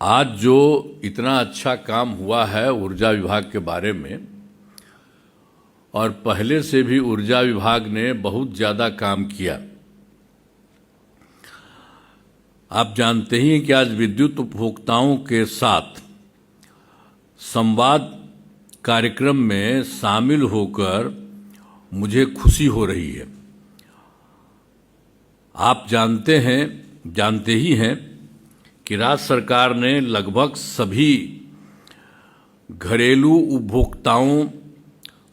आज जो इतना अच्छा काम हुआ है ऊर्जा विभाग के बारे में, और पहले से भी ऊर्जा विभाग ने बहुत ज़्यादा काम किया। आप जानते ही हैं कि आज विद्युत उपभोक्ताओं के साथ संवाद कार्यक्रम में शामिल होकर मुझे खुशी हो रही है। आप जानते ही हैं कि राज्य सरकार ने लगभग सभी घरेलू उपभोक्ताओं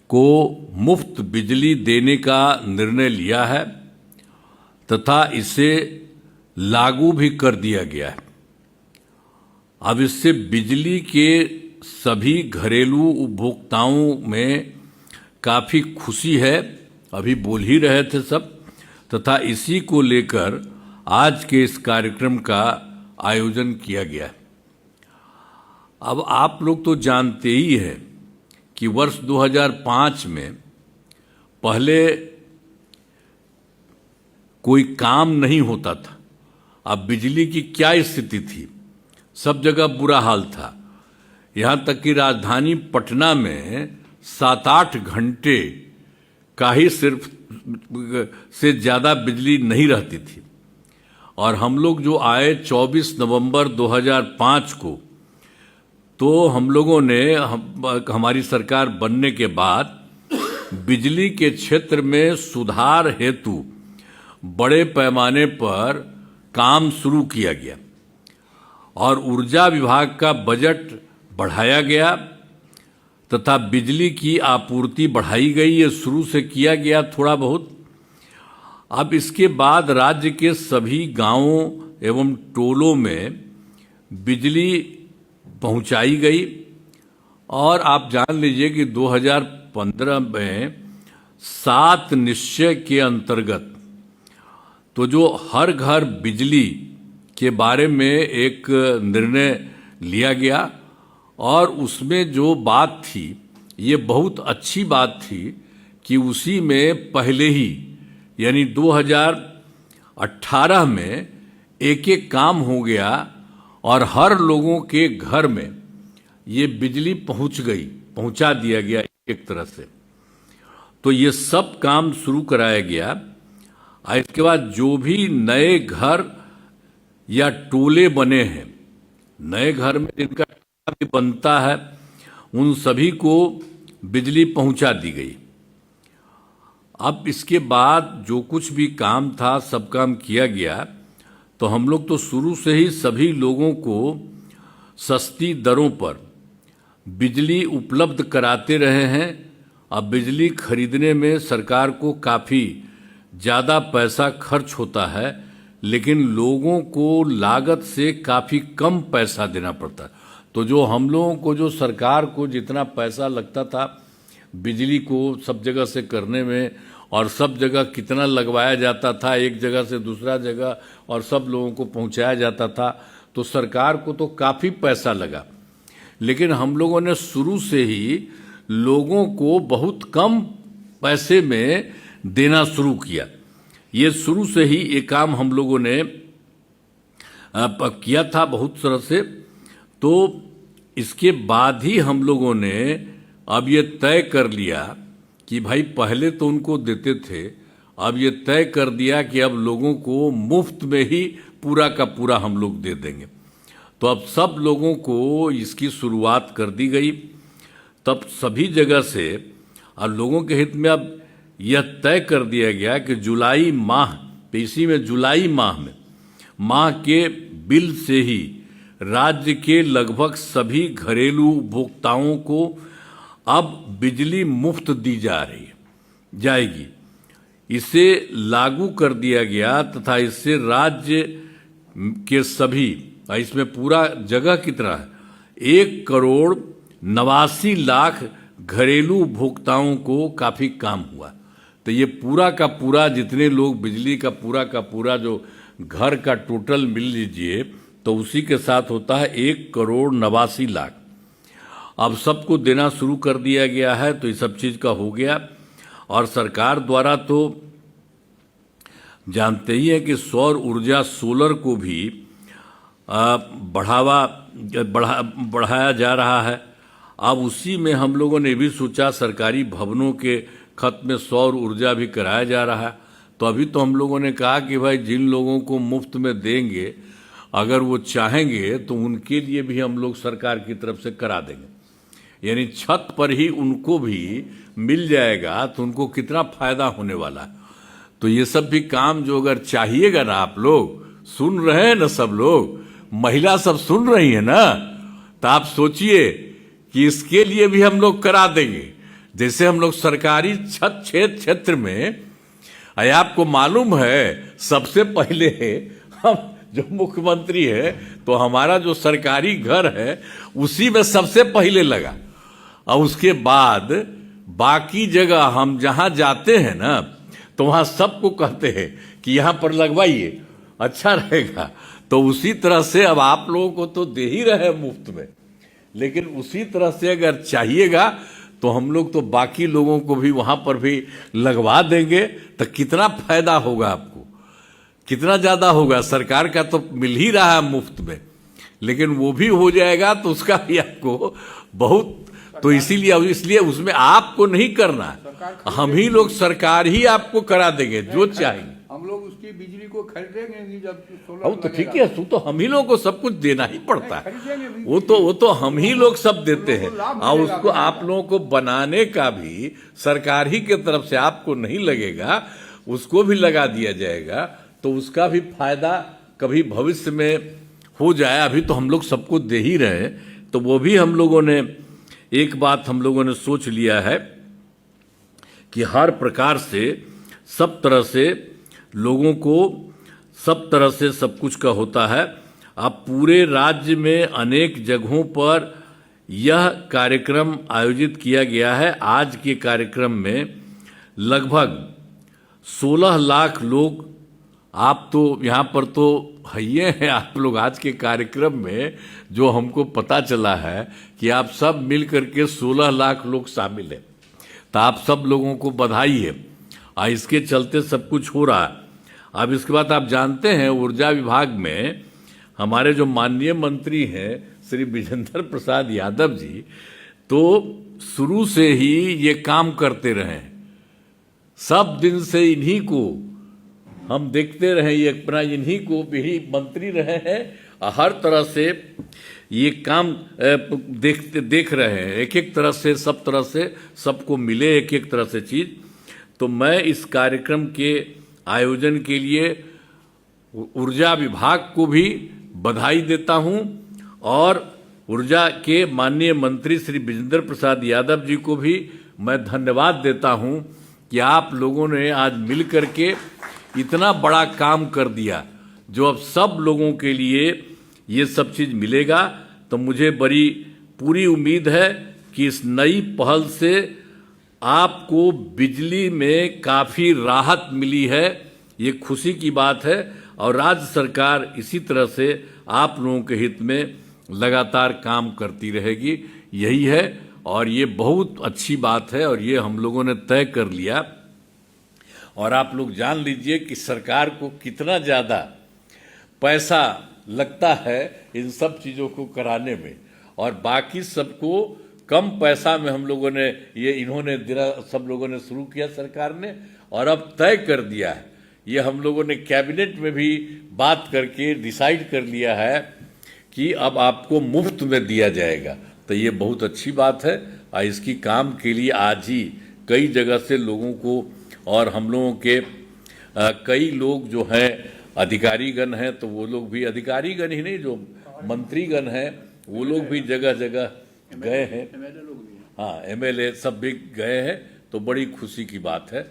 को मुफ्त बिजली देने का निर्णय लिया है तथा इसे लागू भी कर दिया गया है। अब इससे बिजली के सभी घरेलू उपभोक्ताओं में काफ़ी खुशी है, अभी बोल ही रहे थे सब, तथा इसी को लेकर आज के इस कार्यक्रम का आयोजन किया गया है। अब आप लोग तो जानते ही हैं कि वर्ष 2005 में पहले कोई काम नहीं होता था। अब बिजली की क्या स्थिति थी, सब जगह बुरा हाल था। यहाँ तक कि राजधानी पटना में 7-8 घंटे का ही सिर्फ से ज़्यादा बिजली नहीं रहती थी। और हम लोग जो आए 24 नवंबर 2005 को, तो हम लोगों ने हमारी सरकार बनने के बाद बिजली के क्षेत्र में सुधार हेतु बड़े पैमाने पर काम शुरू किया गया और ऊर्जा विभाग का बजट बढ़ाया गया तथा बिजली की आपूर्ति बढ़ाई गई। ये शुरू से किया गया थोड़ा बहुत। अब इसके बाद राज्य के सभी गांवों एवं टोलों में बिजली पहुंचाई गई और आप जान लीजिए कि 2015 में 7 निश्चय के अंतर्गत तो जो हर घर बिजली के बारे में एक निर्णय लिया गया और उसमें जो बात थी ये बहुत अच्छी बात थी कि उसी में पहले ही यानी 2018 में एक काम हो गया और हर लोगों के घर में ये बिजली पहुंचा दिया गया एक तरह से। तो ये सब काम शुरू कराया गया। और इसके बाद जो भी नए घर या टोले बने हैं, नए घर में जिनका भी बनता है, उन सभी को बिजली पहुंचा दी गई। अब इसके बाद जो कुछ भी काम था सब काम किया गया। तो हम लोग तो शुरू से ही सभी लोगों को सस्ती दरों पर बिजली उपलब्ध कराते रहे हैं। अब बिजली खरीदने में सरकार को काफ़ी ज़्यादा पैसा खर्च होता है, लेकिन लोगों को लागत से काफ़ी कम पैसा देना पड़ता है। तो जो हम लोगों को जो सरकार को जितना पैसा लगता था बिजली को सब जगह से करने में, और सब जगह कितना लगवाया जाता था एक जगह से दूसरा जगह और सब लोगों को पहुंचाया जाता था, तो सरकार को तो काफ़ी पैसा लगा। लेकिन हम लोगों ने शुरू से ही लोगों को बहुत कम पैसे में देना शुरू किया। ये शुरू से ही ये काम हम लोगों ने किया था बहुत तरह से। तो इसके बाद ही हम लोगों ने अब ये तय कर लिया कि भाई पहले तो उनको देते थे, अब ये तय कर दिया कि अब लोगों को मुफ्त में ही पूरा का पूरा हम लोग दे देंगे। तो अब सब लोगों को इसकी शुरुआत कर दी गई। तब सभी जगह से और लोगों के हित में अब यह तय कर दिया गया कि जुलाई माह, इसी में जुलाई माह के बिल से ही राज्य के लगभग सभी घरेलू उपभोक्ताओं को अब बिजली मुफ्त दी जाएगी। इसे लागू कर दिया गया तथा इससे राज्य के सभी, इसमें पूरा जगह कितना है, 1,89,00,000 घरेलू उपभोक्ताओं को काफ़ी काम हुआ। तो ये पूरा का पूरा जितने लोग बिजली का पूरा जो घर का टोटल मिल लीजिए तो उसी के साथ होता है 1,89,00,000। अब सबको देना शुरू कर दिया गया है। तो ये सब चीज़ का हो गया। और सरकार द्वारा तो जानते ही हैं कि सौर ऊर्जा, सोलर को भी बढ़ावा बढ़ाया जा रहा है। अब उसी में हम लोगों ने भी सोचा सरकारी भवनों के खत में सौर ऊर्जा भी कराया जा रहा है। तो अभी तो हम लोगों ने कहा कि भाई जिन लोगों को मुफ्त में देंगे, अगर वो चाहेंगे तो उनके लिए भी हम लोग सरकार की तरफ से करा देंगे, यानी छत पर ही उनको भी मिल जाएगा। तो उनको कितना फायदा होने वाला है। तो ये सब भी काम जो अगर चाहिएगा ना, आप लोग सुन रहे हैं ना, सब लोग महिला सब सुन रही है ना, तो आप सोचिए कि इसके लिए भी हम लोग करा देंगे। जैसे हम लोग सरकारी छत क्षेत्र में, आपको मालूम है सबसे पहले हम जो मुख्यमंत्री है तो हमारा जो सरकारी घर है उसी में सबसे पहले लगा, और उसके बाद बाकी जगह हम जहां जाते हैं ना तो वहां सबको कहते हैं कि यहां पर लगवाइए, अच्छा रहेगा। तो उसी तरह से अब आप लोगों को तो दे ही रहे मुफ्त में, लेकिन उसी तरह से अगर चाहिएगा तो हम लोग तो बाकी लोगों को भी वहां पर भी लगवा देंगे। तो कितना फायदा होगा आपको, कितना ज्यादा होगा। सरकार का तो मिल ही रहा है मुफ्त में, लेकिन वो भी हो जाएगा तो उसका भी आपको बहुत, तो इसीलिए उसमें आपको नहीं करना है, हम ही लोग सरकार ही आपको करा देंगे जो चाहेंगे। हम लोग उसकी बिजली को खरीदेंगे जब सोलर तो ठीक है, तो हम ही लोगों को सब कुछ देना ही पड़ता है। वो तो हम ही लोग सब देते हैं, और उसको आप लोगों को बनाने का भी सरकार ही की तरफ से आपको नहीं लगेगा, उसको भी लगा दिया जाएगा। तो उसका भी फायदा कभी भविष्य में हो जाए। अभी तो हम लोग सबको दे ही रहे हैं। तो वो भी हम लोगों ने एक बात हम लोगों ने सोच लिया है कि हर प्रकार से सब तरह से लोगों को सब तरह से सब कुछ का होता है। अब पूरे राज्य में अनेक जगहों पर यह कार्यक्रम आयोजित किया गया है। आज के कार्यक्रम में लगभग 16 लाख लोग, आप तो यहाँ पर तो हइये हैं आप लोग, आज के कार्यक्रम में जो हमको पता चला है कि आप सब मिल करके 16 लाख लोग शामिल हैं। तो आप सब लोगों को बधाई है। इसके चलते सब कुछ हो रहा है। अब इसके बाद आप जानते हैं ऊर्जा विभाग में हमारे जो माननीय मंत्री हैं श्री विजेंद्र प्रसाद यादव जी, तो शुरू से ही ये काम करते रहे, सब दिन से इन्हीं को हम देखते रहे, ये अपना इन्हीं को भी मंत्री रहे हैं, हर तरह से ये काम देख रहे हैं। एक एक तरह से सब तरह से सबको मिले एक एक तरह से चीज। तो मैं इस कार्यक्रम के आयोजन के लिए ऊर्जा विभाग को भी बधाई देता हूं, और ऊर्जा के माननीय मंत्री श्री विजेंद्र प्रसाद यादव जी को भी मैं धन्यवाद देता हूं कि आप लोगों ने आज मिल करके इतना बड़ा काम कर दिया, जो अब सब लोगों के लिए ये सब चीज मिलेगा। तो मुझे बड़ी पूरी उम्मीद है कि इस नई पहल से आपको बिजली में काफी राहत मिली है, ये खुशी की बात है। और राज्य सरकार इसी तरह से आप लोगों के हित में लगातार काम करती रहेगी, यही है। और ये बहुत अच्छी बात है, और ये हम लोगों ने तय कर लिया। और आप लोग जान लीजिए कि सरकार को कितना ज्यादा पैसा लगता है इन सब चीजों को कराने में, और बाकी सबको कम पैसा में हम लोगों ने इन्होंने सब लोगों ने शुरू किया सरकार ने, और अब तय कर दिया है। ये हम लोगों ने कैबिनेट में भी बात करके डिसाइड कर लिया है कि अब आपको मुफ्त में दिया जाएगा। तो ये बहुत अच्छी बात है, और इसकी काम के लिए आज ही कई जगह से लोगों को, और हम लोगों के कई लोग जो हैं अधिकारीगण हैं, तो वो लोग भी अधिकारीगण ही नहीं, जो मंत्रीगण हैं वो लोग भी जगह जगह गए हैं। हाँ, MLA सब भी गए हैं। तो बड़ी खुशी की बात है।